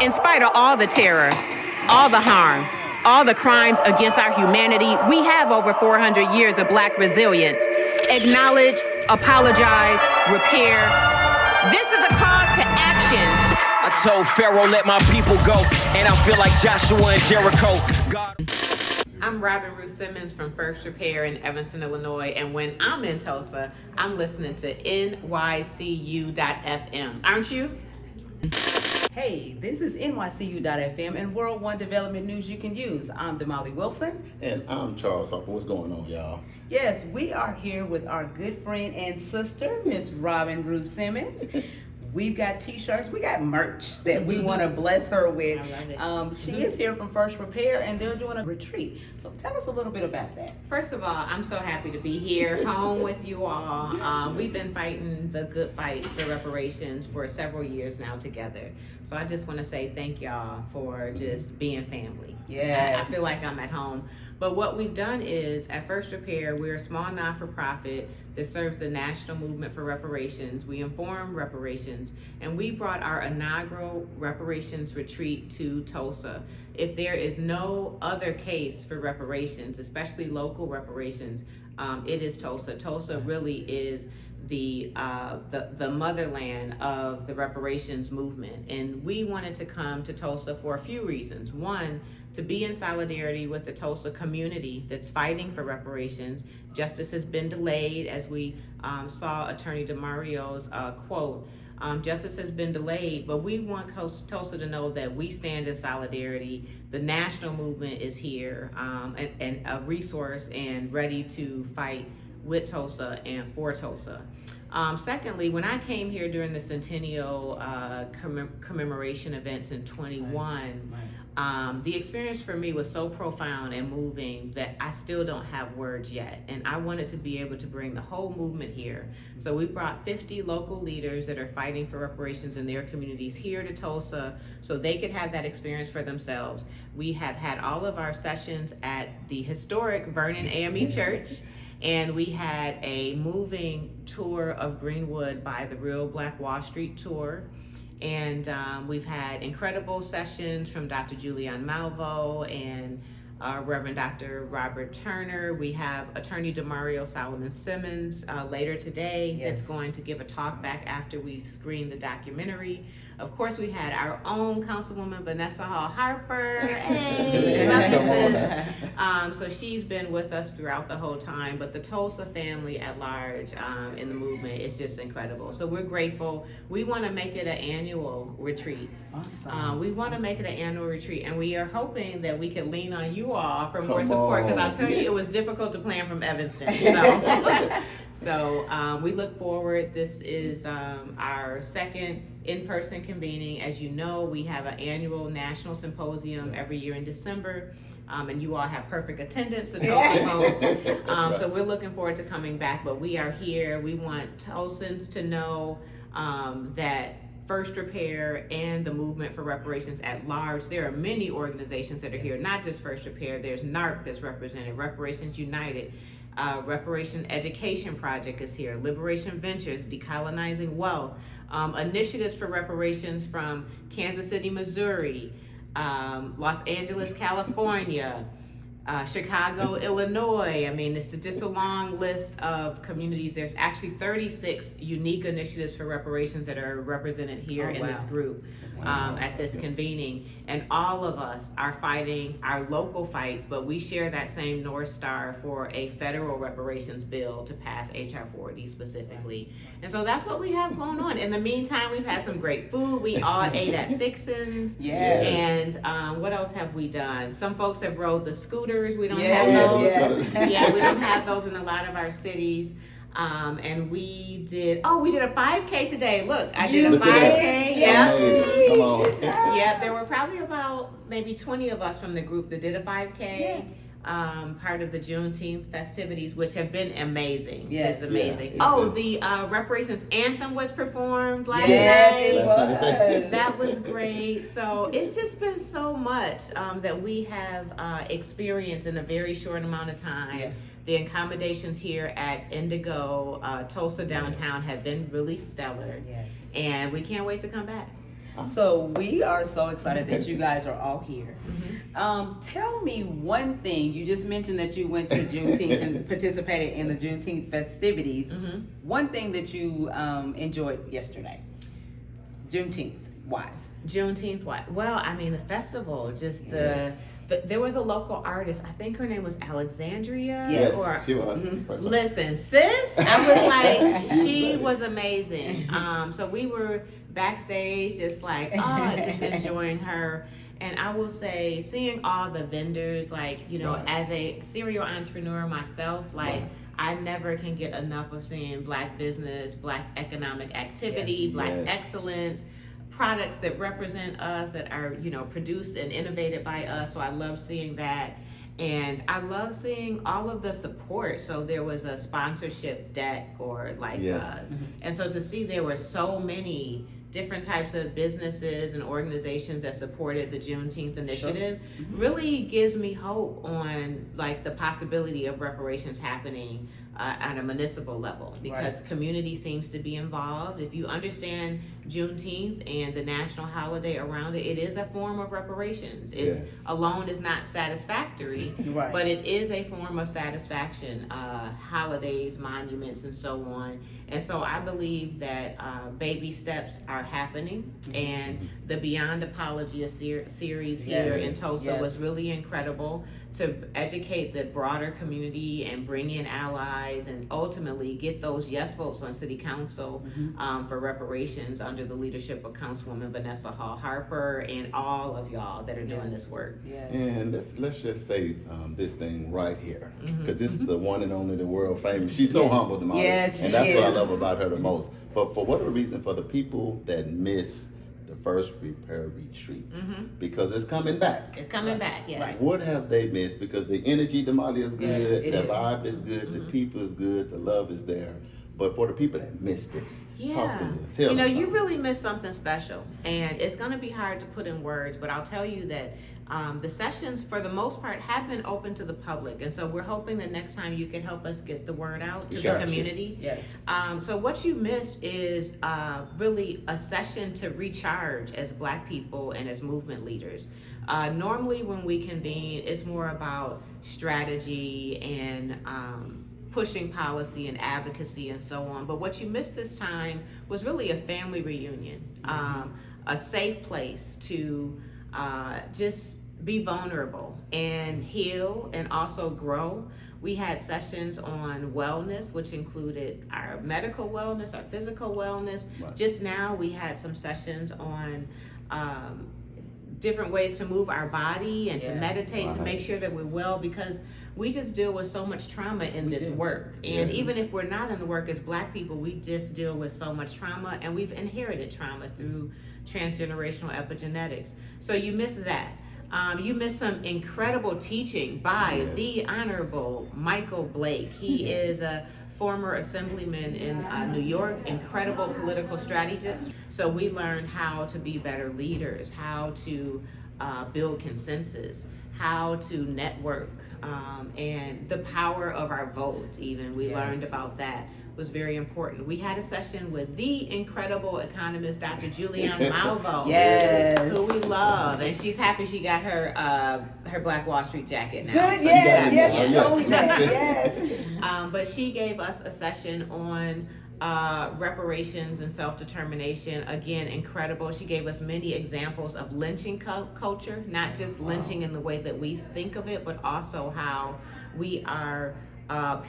In spite of all the terror, all the harm, all the crimes against our humanity, we have over 400 years of Black resilience. Acknowledge, apologize, repair. This is a call to action. I told Pharaoh, let my people go, and I feel like Joshua and Jericho. God. I'm Robin Rue Simmons from First Repair in Evanston, Illinois, and when I'm in Tulsa, I'm listening to NYCU.FM. Aren't you? Hey, this is NYCU.FM and World One Development News you can use. I'm Damali Wilson. And I'm Charles Harper. What's going on, y'all? Yes, we are here with our good friend and sister, Miss Robin Rue Simmons. We've got t-shirts, we got merch that we want to bless her with. I love it. She is here from First Repair and they're doing a retreat. So tell us a little bit about that. First of all, I'm so happy to be here, home with you all. We've been fighting the good fight for reparations for several years now together. So I just want to say thank y'all for just being family. Yes. I feel like I'm at home. But what we've done is, at First Repair, we're a small not-for-profit that serves the national movement for reparations. We inform reparations, and we brought our inaugural reparations retreat to Tulsa. If there is no other case for reparations, especially local reparations, it is Tulsa. Tulsa really is the motherland of the reparations movement. And we wanted to come to Tulsa for a few reasons. One, to be in solidarity with the Tulsa community that's fighting for reparations. Justice has been delayed, as we saw Attorney DeMario's quote. Justice has been delayed, but we want Tulsa to know that we stand in solidarity. The national movement is here and a resource and ready to fight with Tulsa and for Tulsa. Secondly, when I came here during the Centennial commemoration events in 21, the experience for me was so profound and moving that I still don't have words yet. And I wanted to be able to bring the whole movement here. So we brought 50 local leaders that are fighting for reparations in their communities here to Tulsa so they could have that experience for themselves. We have had all of our sessions at the historic Vernon AME Church. And we had a moving tour of Greenwood by the Real Black Wall Street tour. And we've had incredible sessions from Dr. Julianne Malvo and Reverend Dr. Robert Turner. We have Attorney DeMario Solomon Simmons later today. Yes. That's going to give a talk back after we screen the documentary. Of course, we had our own Councilwoman Vanessa Hall Harper. Hey, love you, sis. So she's been with us throughout the whole time, but the Tulsa family at large in the movement is just incredible. So we're grateful. We want to make it an annual retreat. Awesome. We want to make it an annual retreat, and we are hoping that we can lean on you all for more Come support, because on. I'll tell you, it was difficult to plan from Evanston. So we look forward. This is our second in-person convening. As you know, we have an annual national symposium every year in December. And you all have perfect attendance at Tulsa Post. So we're looking forward to coming back, but we are here. We want Tulsans to know that First Repair and the movement for reparations at large, there are many organizations that are here, not just First Repair. There's NARC that's represented, Reparations United, Reparation Education Project is here, Liberation Ventures, Decolonizing Wealth, initiatives for reparations from Kansas City, Missouri, Los Angeles, California, Chicago, Illinois. I mean, it's just a long list of communities. There's actually 36 unique initiatives for reparations that are represented here in this group at this convening. And all of us are fighting our local fights, but we share that same North Star for a federal reparations bill to pass HR 40 specifically. And so that's what we have going on. In the meantime, we've had some great food. We all ate at Fixin's. Yes. And what else have we done? Some folks have rode the scooters. We don't Yes. have those. Yes. Yeah, we don't have those in a lot of our cities. And we did a 5K today. Look, I did a You 5K. did? Yeah. Come on. Yeah, there were probably about maybe 20 of us from the group that did a 5K. Yes. Part of the Juneteenth festivities, which have been amazing. Yes. Just amazing. Yeah, it's The reparations anthem was performed last Yes, night. it was. That was great. So it's just been so much that we have experienced in a very short amount of time. Yeah. The accommodations here at Indigo, Tulsa downtown have been really stellar. Yes. And we can't wait to come back. So we are so excited that you guys are all here. Tell me one thing. You just mentioned that you went to Juneteenth and participated in the Juneteenth festivities. One thing that you enjoyed yesterday, Juneteenth wise. Juneteenth, what? Well, I mean, the festival, just there was a local artist. I think her name was Alexandria. Yes, she was. Listen, sis, I was like, she was amazing. So we were backstage, just like, just enjoying her. And I will say, seeing all the vendors, like, you know, as a serial entrepreneur myself, like, I never can get enough of seeing Black business, Black economic activity, Black excellence, products that represent us, that are, you know, produced and innovated by us. So I love seeing that. And I love seeing all of the support. So there was a sponsorship deck, or like, and so to see there were so many different types of businesses and organizations that supported the Juneteenth initiative really gives me hope on like the possibility of reparations happening at a municipal level, because community seems to be involved. If you understand Juneteenth and the national holiday around it, it is a form of reparations. It's alone is not satisfactory, but it is a form of satisfaction. Holidays, monuments, and so on. And so I believe that baby steps are happening, and the Beyond Apology series here in Tulsa was really incredible to educate the broader community and bring in allies and ultimately get those yes votes on city council for reparations under the leadership of Councilwoman Vanessa Hall Harper and all of y'all that are doing this work. And let's just say this thing right here, because this is the one and only, the world famous. She's so humble, Damali, and that's what I love about her the most. But for whatever reason, for the people that miss the First Repair Retreat, because it's coming back. It's coming back, yes. What have they missed? Because the energy, Damali, is good, the vibe is good, the people is good, the love is there. But for the people that missed it, talk to them. Tell you know, them you something. really missed something special, and it's going to be hard to put in words, but I'll tell you that the sessions, for the most part, have been open to the public, and so we're hoping that next time you can help us get the word out to the community. So what you missed is really a session to recharge as Black people and as movement leaders. Normally when we convene, it's more about strategy and pushing policy and advocacy and so on. But what you missed this time was really a family reunion, a safe place to just be vulnerable and heal and also grow. We had sessions on wellness, which included our medical wellness, our physical wellness. Just now we had some sessions on different ways to move our body and to meditate, to make sure that we're well, because we just deal with so much trauma in this work. And even if we're not in the work as Black people, we just deal with so much trauma, and we've inherited trauma through transgenerational epigenetics. So you missed that. You missed some incredible teaching by the Honorable Michael Blake. He is a former assemblyman in New York, incredible political strategist. So we learned how to be better leaders, how to build consensus, how to network, and the power of our vote even. We learned about that. Was very important. We had a session with the incredible economist, Dr. Julianne Malvo, who we love, and she's happy she got her Black Wall Street jacket now. Good, So yes, she told me that, but she gave us a session on reparations and self-determination. Again, incredible. She gave us many examples of lynching culture, not just lynching in the way that we think of it, but also how we are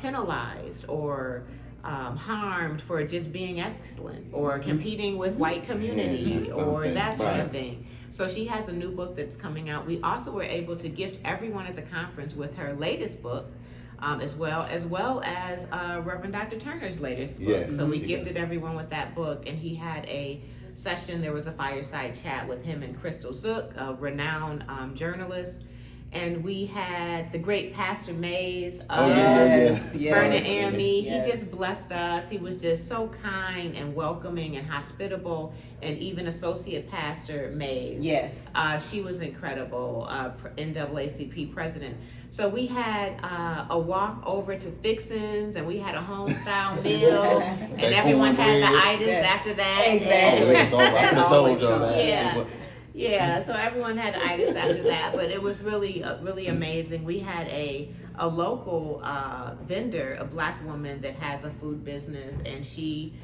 penalized or harmed for just being excellent or competing with white community or that sort of thing. So she has a new book that's coming out. We also were able to gift everyone at the conference with her latest book, as well as Reverend Dr. Turner's latest book. So we gifted everyone with that book, and he had a session. There was a fireside chat with him and Crystal Zook, a renowned journalist. and we had the great Pastor Mays of Yeah. Vernon AME. Yes. He just blessed us. He was just so kind and welcoming and hospitable, and even Associate Pastor Mays. Yes. She was incredible, NAACP president. So we had a walk over to Fixin's, and we had a home-style meal, and everyone had the itis after that. Exactly. I could have told y'all that. Yeah. Yeah, so everyone had itis after that, but it was really amazing. We had a local vendor, a Black woman that has a food business, and she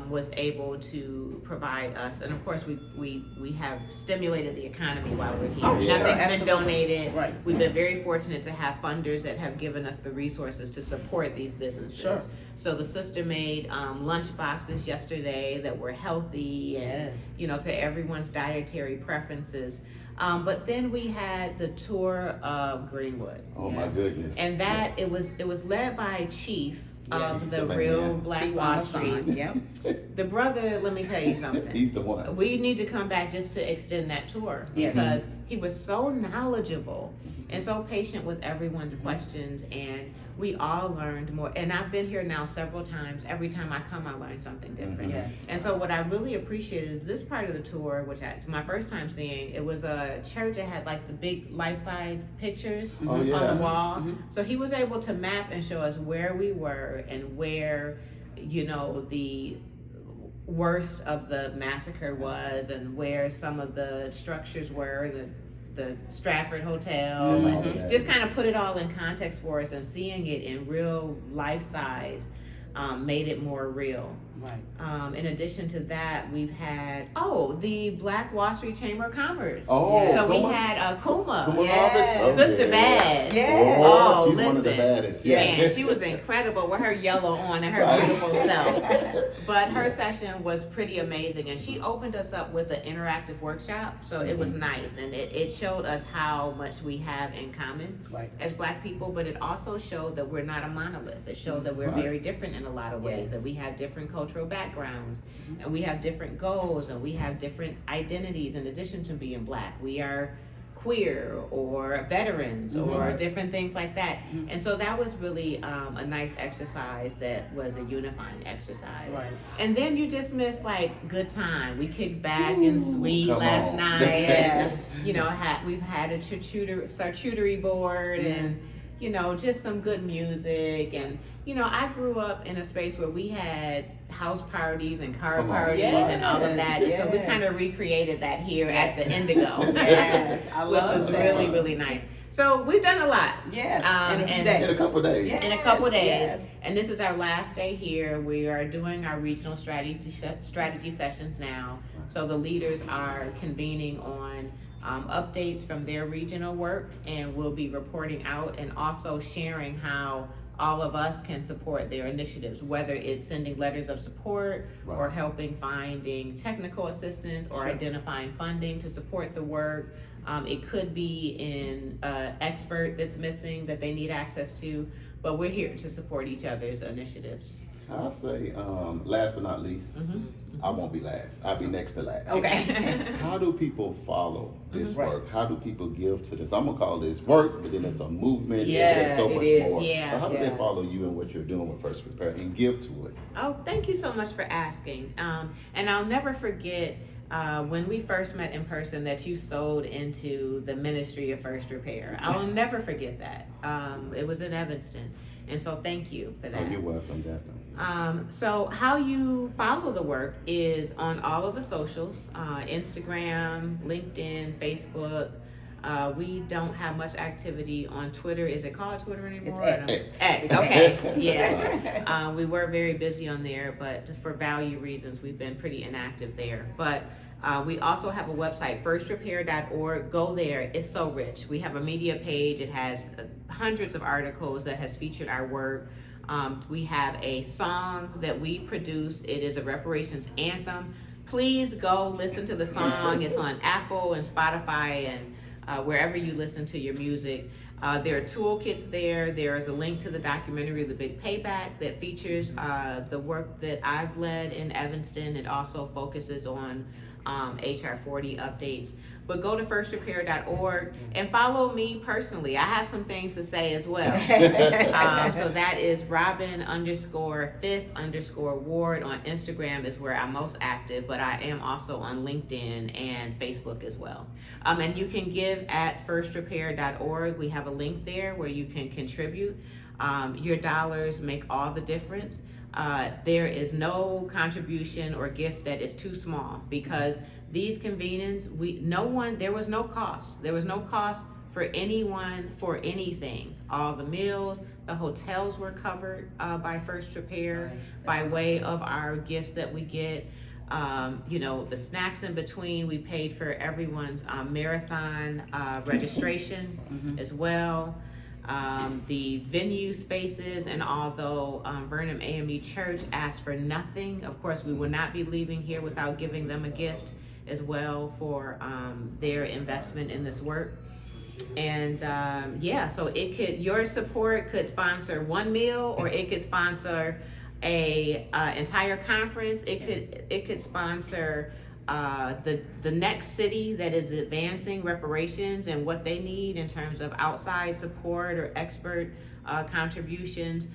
was able to provide us, and of course we have stimulated the economy while we're here. Oh, sure. Nothing's been donated. Right. We've been very fortunate to have funders that have given us the resources to support these businesses. Sure. So the sister made lunch boxes yesterday that were healthy and to everyone's dietary preferences. But then we had the tour of Greenwood. Oh my goodness. And that it was led by Chief of the the Real man. Black Chief Wall Amazon. Street. Yep. The brother, let me tell you something. He's the one. We need to come back just to extend that tour because he was so knowledgeable and so patient with everyone's questions, and we all learned more. And I've been here now several times. Every time I come, I learn something different. Yes. And so what I really appreciate is this part of the tour, which it's my first time seeing. It was a church that had like the big life-size pictures on the wall. So he was able to map and show us where we were and where, the worst of the massacre was, and where some of the structures were, the Stratford Hotel, and just kind of put it all in context for us, and seeing it in real life size made it more real. Right. In addition to that, we've had the Black Wall Street Chamber of Commerce. Oh, so we Kuma? had Kuma. Yes. Sister Bad. Yes. Oh, she's listen. one of the baddest. Man, she was incredible with her yellow on and her beautiful self. But her session was pretty amazing, and she opened us up with an interactive workshop, so it was nice, and it showed us how much we have in common as Black people, but it also showed that we're not a monolith. It showed that we're very different in a lot of ways, that we have different cultural backgrounds, and we have different goals, and we have different identities in addition to being Black. We are queer or veterans or different things like that. And so that was really a nice exercise that was a unifying exercise. Right. And then you just missed like good time. We kicked back and sweet last night. We've had a charcuterie board and just some good music. And I grew up in a space where we had house parties and car parties and all of that. And so we kind of recreated that here at the Indigo. I which love was that. really, really nice. So we've done a lot. Yes. In a couple of days. In a couple of days. Yes. And this is our last day here. We are doing our regional strategy sessions now. So the leaders are convening on updates from their regional work, and we'll be reporting out and also sharing how all of us can support their initiatives, whether it's sending letters of support or helping finding technical assistance or identifying funding to support the work. It could be in expert that's missing that they need access to, but we're here to support each other's initiatives. I'll say, last but not least, I won't be last. I'll be next to last. Okay. How do people follow this work? How do people give to this? I'm going to call this work, but then it's a movement. There's so much more. But how do they follow you and what you're doing with First Repair and give to it? Oh, thank you so much for asking. And I'll never forget when we first met in person that you sold into the ministry of First Repair. I'll never forget that. It was in Evanston. And so thank you for that. Oh, you're welcome, definitely. So how you follow the work is on all of the socials, Instagram, LinkedIn, Facebook. We don't have much activity on Twitter. Is it called Twitter anymore? It's X. Okay. Yeah. We were very busy on there, but for value reasons, we've been pretty inactive there. But we also have a website, FirstRepair.org. Go there. It's so rich. We have a media page. It has hundreds of articles that has featured our work. We have a song that we produced. It is a reparations anthem. Please go listen to the song. It's on Apple and Spotify and wherever you listen to your music. There are toolkits there. There is a link to the documentary, The Big Payback, that features the work that I've led in Evanston. It also focuses on HR 40 updates. but go to firstrepair.org and follow me personally. I have some things to say as well. So that is Robin_5th_Ward on Instagram is where I'm most active, but I am also on LinkedIn and Facebook as well. And you can give at firstrepair.org. We have a link there where you can contribute. Your dollars make all the difference. There is no contribution or gift that is too small, because these convenings, there was no cost. There was no cost for anyone for anything. All the meals, the hotels were covered by First Repair by way of our gifts that we get. The snacks in between, we paid for everyone's marathon registration as well. The venue spaces, and although Vernon AME Church asked for nothing, of course we will not be leaving here without giving them a gift as well for their investment in this work. And so your support could sponsor one meal, or it could sponsor a entire conference. It could sponsor the next city that is advancing reparations and what they need in terms of outside support or expert contributions.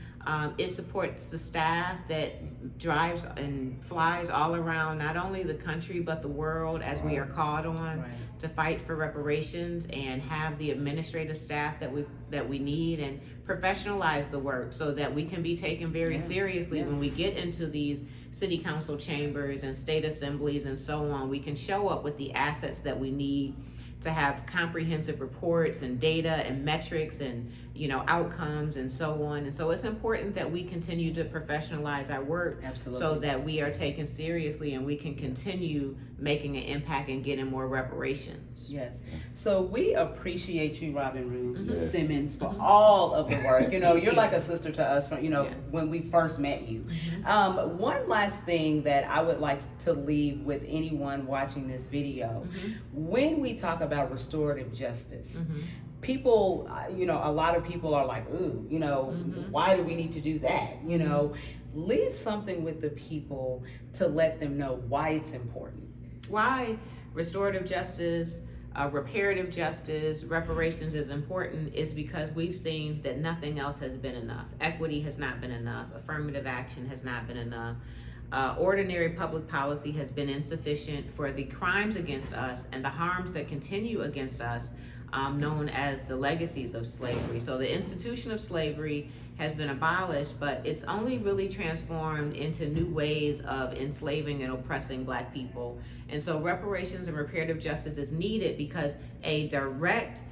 It supports the staff that drives and flies all around not only the country but the world, as we are called on to fight for reparations, and have the administrative staff that we need, and professionalize the work so that we can be taken very seriously when we get into these city council chambers and state assemblies and so on. We can show up with the assets that we need to have comprehensive reports and data and metrics and outcomes and so on. And so it's important that we continue to professionalize our work so that we are taken seriously and we can continue making an impact and getting more reparations. Yes. So we appreciate you, Robin Rue Simmons, for all of the work. You're like a sister to us from, when we first met you. One last thing that I would like to leave with anyone watching this video, when we talk about restorative justice, people, a lot of people are like, ooh, why do we need to do that? Leave something with the people to let them know why it's important. Why restorative justice, reparative justice, reparations is important is because we've seen that nothing else has been enough. Equity has not been enough. Affirmative action has not been enough. Ordinary public policy has been insufficient for the crimes against us and the harms that continue against us, known as the legacies of slavery. So the institution of slavery has been abolished, but it's only really transformed into new ways of enslaving and oppressing Black people. And so reparations and reparative justice is needed because a direct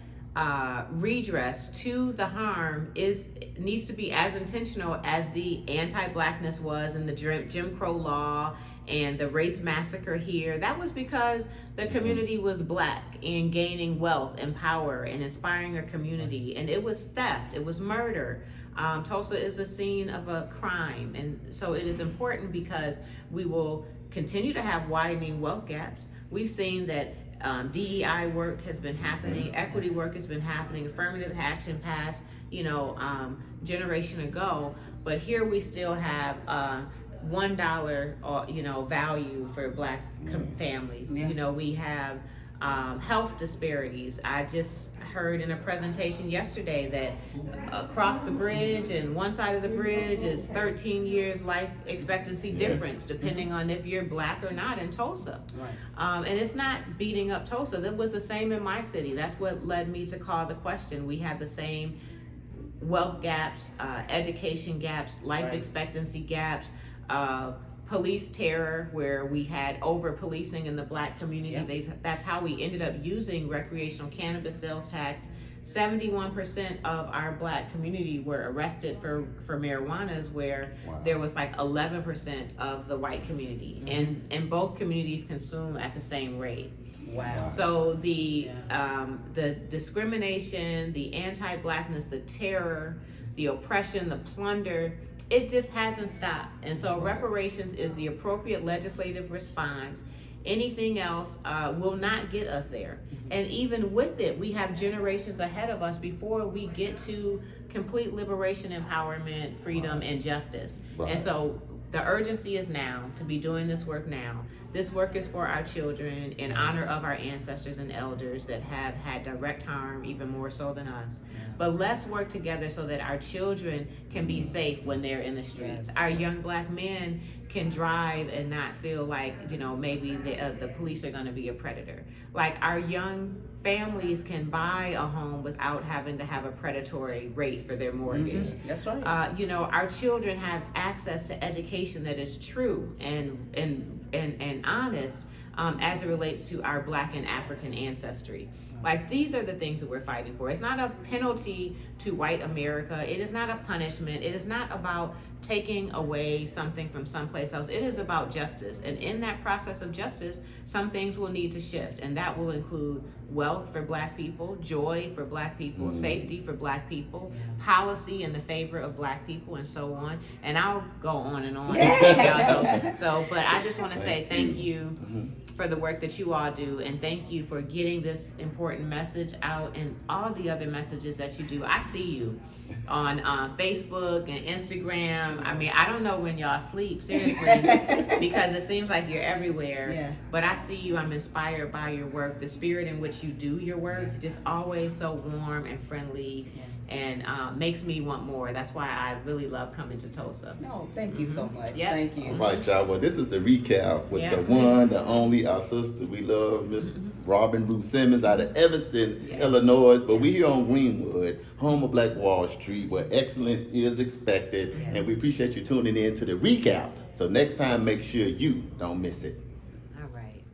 redress to the harm needs to be as intentional as the anti-Blackness was in the Jim Crow law and the race massacre here. That was because the community was Black and gaining wealth and power and inspiring a community, and it was theft, it was murder. Tulsa is the scene of a crime, and so it is important because we will continue to have widening wealth gaps. We've seen that DEI work has been happening, equity work has been happening, affirmative action passed, generation ago, but here we still have $1, value for Black families. We have health disparities. I just heard in a presentation yesterday that across the bridge and one side of the bridge is 13 years life expectancy difference, depending on if you're Black or not in Tulsa. And it's not beating up Tulsa. That was the same in my city. That's what led me to call the question. We had the same wealth gaps, education gaps, life expectancy gaps, police terror, where we had over policing in the Black community. That's how we ended up using recreational cannabis sales tax. 71% of our Black community were arrested for marijuanas, where there was like 11% of the white community, and both communities consume at the same rate. So the discrimination, the anti-Blackness, the terror, the oppression, the plunder, it just hasn't stopped. And so reparations is the appropriate legislative response. Anything else will not get us there. And even with it, we have generations ahead of us before we get to complete liberation, empowerment, freedom, and justice. And so The urgency is now to be doing this work now. This work is for our children in honor of our ancestors and elders that have had direct harm, even more so than us. But let's work together so that our children can be safe when they're in the streets. Our young black men can drive and not feel like, you know, maybe the police are going to be a predator. Like our young families can buy a home without having to have a predatory rate for their mortgage. That's right. You know, our children have access to education that is true and honest as it relates to our Black and African ancestry. Like, these are the things that we're fighting for. It's not a penalty to white America. It is not a punishment. It is not about taking away something from someplace else. It is about justice. And in that process of justice, some things will need to shift. And that will include wealth for Black people, joy for Black people, safety for Black people, policy in the favor of Black people, and so on. And I'll go on and on. But I just want to say thank you for the work that you all do, and thank you for getting this important message out and all the other messages that you do. I see you on Facebook and Instagram. I mean, I don't know when y'all sleep, seriously, because it seems like you're everywhere. Yeah. But I see you, I'm inspired by your work, the spirit in which you do your work, just always so warm and friendly. And makes me want more. That's why I really love coming to Tulsa. No, thank you so much. Yep. Thank you. All right, y'all. Well, this is the recap with the one, the only, our sister we love, Miss Robin Rue Simmons out of Evanston, Illinois. But we here on Greenwood, home of Black Wall Street, where excellence is expected. And we appreciate you tuning in to the recap. So next time, make sure you don't miss it. All right.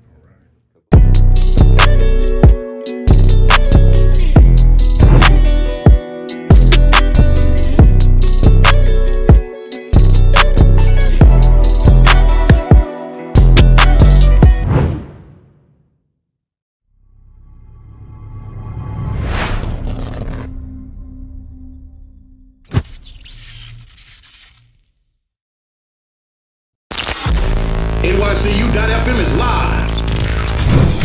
NYCU.FM is live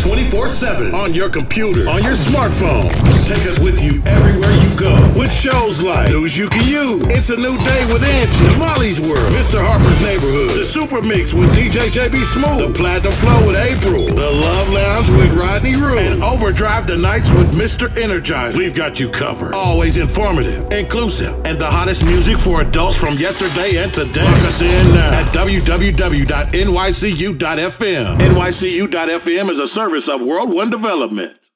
24/7 on your computer, on your smartphone. Take us with you everywhere you go with shows like News You Can Use, It's a New Day with Angie, Molly's World, Mr. Harper's Neighborhood, The Super Mix with DJ JB Smooth, The Platinum Flow with April, The Love Lounge with Rodney Rue, and Overdrive the Nights with Mr. Energizer. We've got you covered. Always informative, inclusive, and the hottest music for adults from yesterday and today. Lock us in now at www.nycu.fm. NYCU.FM is a service of World One Development.